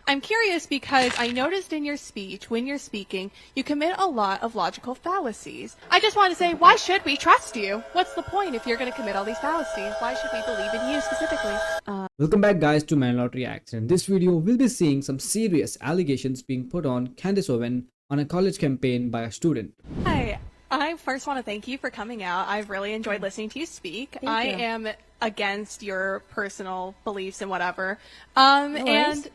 I'm curious because I noticed in your speech, when you're speaking, you commit a lot of logical fallacies. I just want to say, why should we trust you? What's the point if you're going to commit all these fallacies? Why should we believe in you specifically? Welcome back guys to Manlot Reacts. In this video, we'll be seeing some serious allegations being put on Candace Owens on a college campaign by a student. Hi. I first want to thank you for coming out. I've really enjoyed listening to you speak. I am against your personal beliefs and whatever. And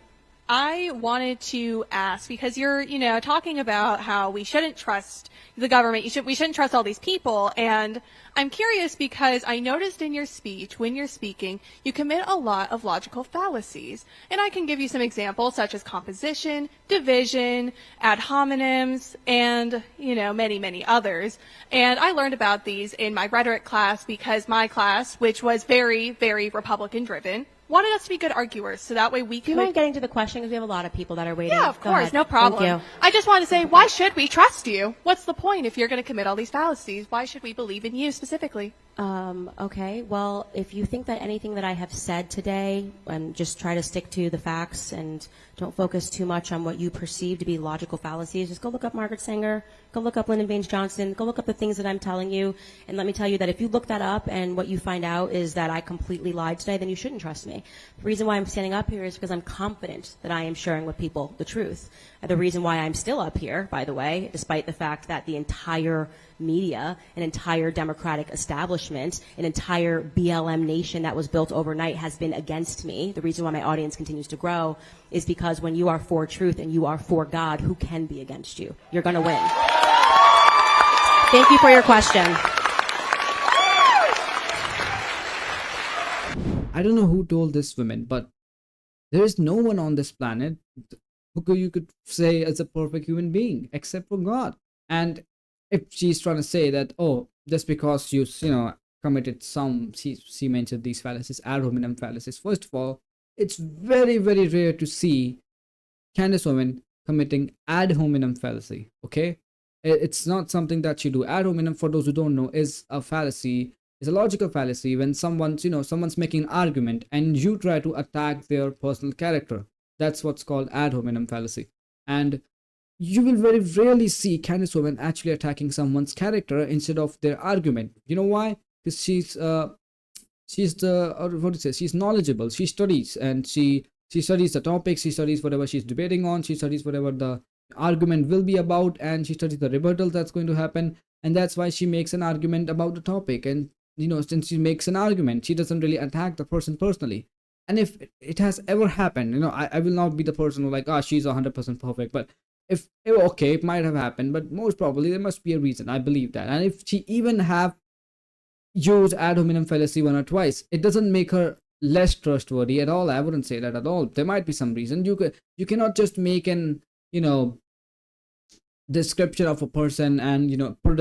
I wanted to ask, because you're, talking about how we shouldn't trust the government, we shouldn't trust all these people, and I'm curious because I noticed in your speech, when you're speaking, you commit a lot of logical fallacies. And I can give you some examples such as composition, division, ad hominems, and, many, many others. And I learned about these in my rhetoric class because my class, which was very, very Republican driven, wanted us to be good arguers, so that way we could... Do you mind getting to the question? Because we have a lot of people that are waiting. Yeah, of course, no problem. Thank you. I just want to say, why should we trust you? What's the point if you're going to commit all these fallacies? Why should we believe in you specifically? Okay, well, if you think that anything that I have said today, and just try to stick to the facts and don't focus too much on what you perceive to be logical fallacies, just go look up Margaret Sanger, go look up Lyndon Baines Johnson, go look up the things that I'm telling you, and let me tell you that if you look that up and what you find out is that I completely lied today, then you shouldn't trust me. The reason why I'm standing up here is because I'm confident that I am sharing with people the truth. And the reason why I'm still up here, by the way, despite the fact that the entire media, an entire Democratic establishment, an entire BLM nation that was built overnight has been against me. The reason why my audience continues to grow is because when you are for truth and you are for God, who can be against you? You're going to win. Thank you for your question. I don't know who told this woman, but there is no one on this planet who you could say is a perfect human being except for God. And if she's trying to say that, oh, just because you committed she mentioned these fallacies, ad hominem fallacies. First of all, it's very, very rare to see Candace Owens committing ad hominem fallacy. Okay, it's not something that you do. Ad hominem, for those who don't know, is a fallacy. It's a logical fallacy when someone's making an argument and you try to attack their personal character. That's what's called ad hominem fallacy. And you will very rarely see Candace Owens actually attacking someone's character instead of their argument. You know why? Because she's knowledgeable. She studies, and she studies the topic, she studies whatever she's debating on, she studies whatever the argument will be about, and she studies the rebuttal that's going to happen. And that's why she makes an argument about the topic. And since she makes an argument, she doesn't really attack the person personally. And if it has ever happened, I will not be the person who like, she's 100% perfect, but okay, it might have happened, but most probably there must be a reason. I believe that. And if she even have used ad hominem fallacy one or twice, it doesn't make her less trustworthy at all. I wouldn't say that at all. There might be some reason. You cannot just make an description of a person and put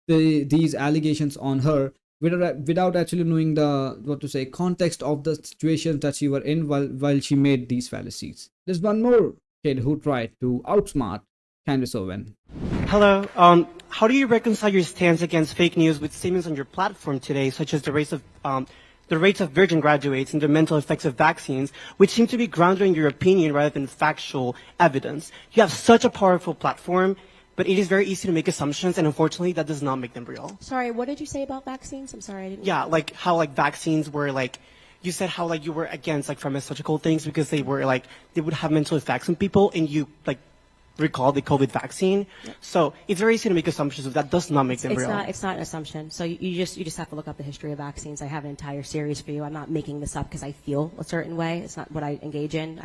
these allegations on her without actually knowing the context of the situations that she were in while she made these fallacies. There's one more kid who tried to outsmart Candace Owens. Hello. How do you reconcile your stance against fake news with statements on your platform today, such as the rates of virgin graduates and the mental effects of vaccines, which seem to be grounded in your opinion rather than factual evidence? You have such a powerful platform, but it is very easy to make assumptions, and unfortunately, that does not make them real. Sorry, what did you say about vaccines? I'm sorry, I didn't... Yeah, like how vaccines were you said how you were against pharmaceutical things because they were they would have mental effects on people, and you recall the COVID vaccine. Yep. So it's very easy to make assumptions, but that does not make them real. It's not an assumption. So you just have to look up the history of vaccines. I have an entire series for you. I'm not making this up because I feel a certain way. It's not what I engage in.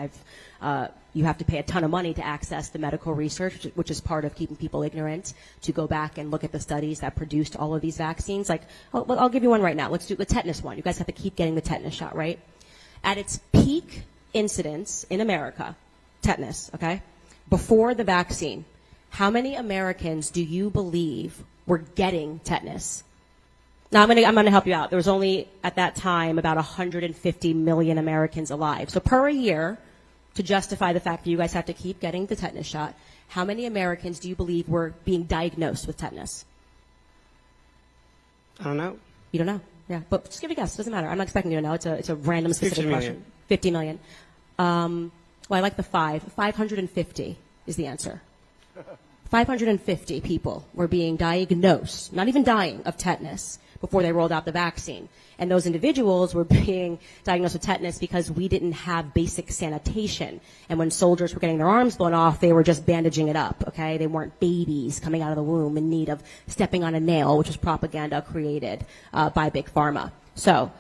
You have to pay a ton of money to access the medical research, which is part of keeping people ignorant, to go back and look at the studies that produced all of these vaccines. I'll give you one right now. Let's do the tetanus one. You guys have to keep getting the tetanus shot, right? At its peak incidence in America, tetanus, okay? Before the vaccine, how many Americans do you believe were getting tetanus? Now, I'm going to help you out. There was only, at that time, about 150 million Americans alive. So per year, to justify the fact that you guys have to keep getting the tetanus shot, how many Americans do you believe were being diagnosed with tetanus? I don't know. You don't know? Yeah, but just give a guess. It doesn't matter. I'm not expecting you to know. It's a random specific question. 50 million. Well, I like the 550 is the answer. 550 people were being diagnosed, not even dying, of tetanus before they rolled out the vaccine. And those individuals were being diagnosed with tetanus because we didn't have basic sanitation. And when soldiers were getting their arms blown off, they were just bandaging it up, okay? They weren't babies coming out of the womb in need of stepping on a nail, which was propaganda created by Big Pharma. So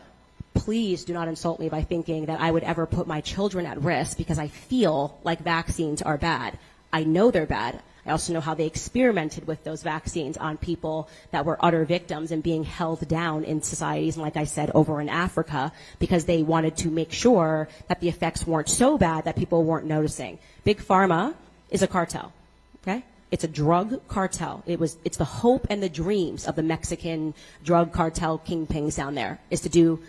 please do not insult me by thinking that I would ever put my children at risk because I feel like vaccines are bad. I know they're bad. I also know how they experimented with those vaccines on people that were utter victims and being held down in societies, and like I said, over in Africa, because they wanted to make sure that the effects weren't so bad that people weren't noticing. Big Pharma is a cartel, okay? It's a drug cartel. It's the hope and the dreams of the Mexican drug cartel kingpins down there, is to do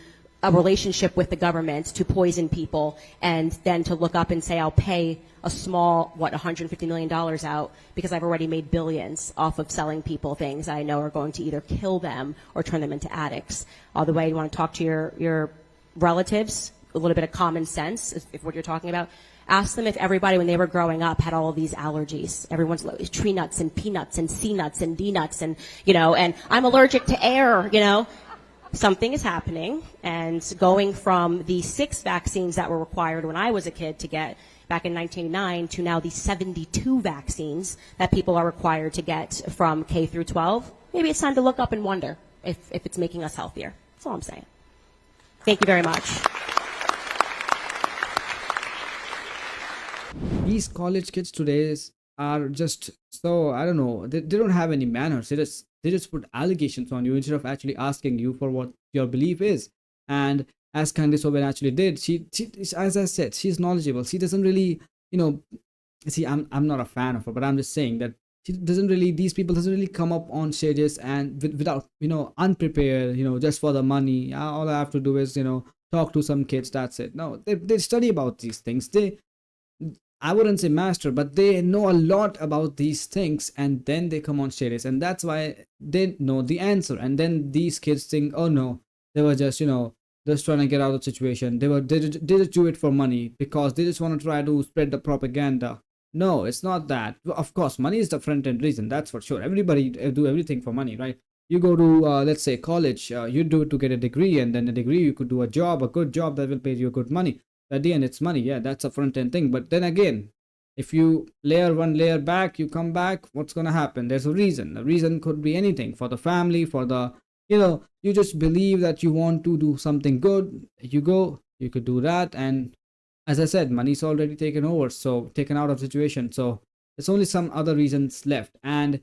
a relationship with the government to poison people and then to look up and say, I'll pay a small, $150 million out because I've already made billions off of selling people things I know are going to either kill them or turn them into addicts. All the way, you want to talk to your relatives, a little bit of common sense, if what you're talking about. Ask them if everybody, when they were growing up, had all of these allergies. Everyone's tree nuts and peanuts and sea nuts and D nuts and, and I'm allergic to air, Something is happening, and going from the 6 vaccines that were required when I was a kid to get back in 1989 to now the 72 vaccines that people are required to get from K through 12, maybe it's time to look up and wonder if it's making us healthier. That's all I'm saying. Thank you very much. These college kids today are just so, I don't know, they don't have any manners. They just put allegations on you instead of actually asking you for what your belief is. And as Candace actually did, she, as I said, she's knowledgeable. She doesn't really, see, I'm not a fan of her, but I'm just saying that these people doesn't really come up on stages and without, unprepared, just for the money. All I have to do is, talk to some kids, that's it. No, they study about these things. I wouldn't say master, but they know a lot about these things, and then they come on stages, and that's why they know the answer. And then these kids think, oh no, they were just, just trying to get out of the situation. They just do it for money because they just want to try to spread the propaganda. No, it's not that. Of course, money is the front end reason, that's for sure. Everybody do everything for money, right? You go to, let's say, college, you do it to get a degree, and then a degree, you could do a good job that will pay you good money. At the end, it's money. Yeah, that's a front end thing. But then again, if you layer one layer back, you come back, what's going to happen? There's a reason. The reason could be anything, for the family, for the, you just believe that you want to do something good. You could do that. And as I said, money's already taken over, so taken out of situation. So there's only some other reasons left. And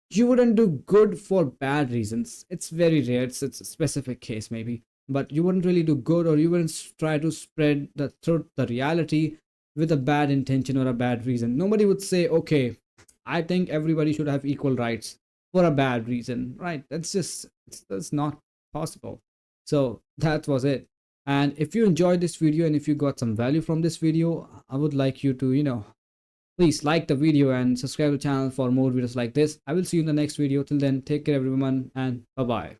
you wouldn't do good for bad reasons. It's very rare. It's a specific case maybe. But you wouldn't really do good, or you wouldn't try to spread the truth, the reality, with a bad intention or a bad reason. Nobody would say, okay, I think everybody should have equal rights for a bad reason, right? That's not possible. So that was it. And if you enjoyed this video and if you got some value from this video, I would like you to, please like the video and subscribe to the channel for more videos like this. I will see you in the next video. Till then, take care everyone, and bye-bye.